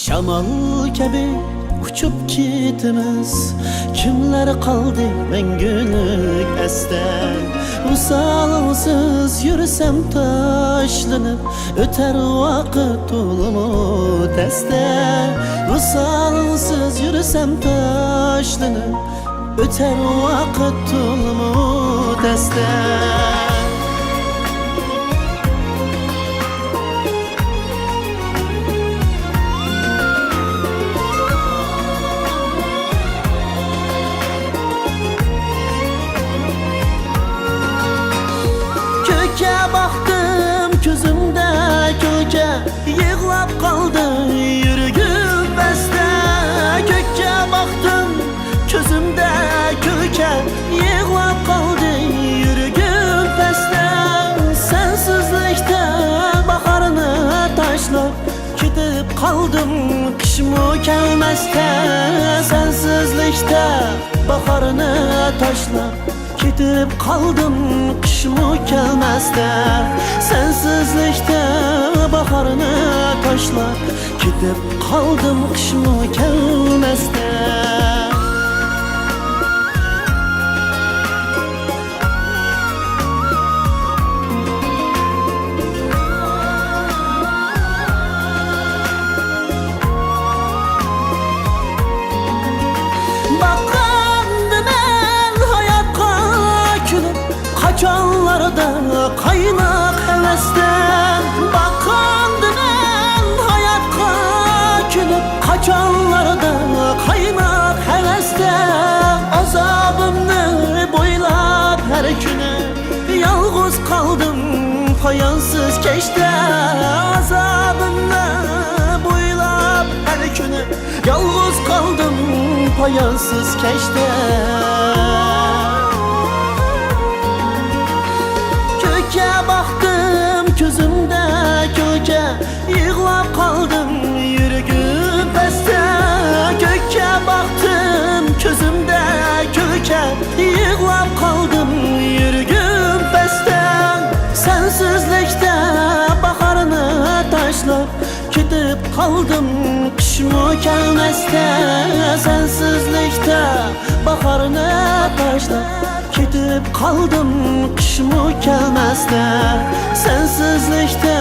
Şamal kabi uçup ketimiz, kimler kaldı mengülük esden. Usalsız yürüsem taşlanıp, öter vakit ulumu testten. Usalsız yürüsem taşlanıp, öter vakit ulumu testten. Baktım gözümde köke, yığlap kaldı yürüyüp beste. Köke baktım gözümde köke, yığlap kaldı yürüyüp beste. Sensizlikte baharını taşlap gidip kaldım kış mı gelmezde. Sensizlikte baharını taşlap gidip kaldım kış mı gelmezde. Sensizlikte baharını taşlar, gidip kaldım kış mı gelmezde. Kaçanlarda kaynak hevesten, bakandı ben hayata külüp. Kaçanlarda kaynak hevesten, azabımı boylap her günü yalnız kaldım fayansız keşte. Azabımı boylap her günü yalnız kaldım fayansız keşte. Baktım gözümde köke, yığlap kaldım yürüyüp beste. Köke baktım gözümde köke, yığlap kaldım yürüyüp beste. Sensizlikte baharını taşlap gidip kaldım kış mı gelmezde. Sensizlikte baharını taşlap gidip kaldım kış mı gelmezde. Sensizlikte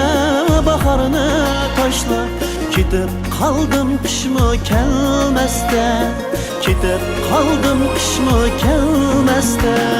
baharını taşla, gidip kaldım kış mı gelmezde. Gidip kaldım kış mı gelmezde.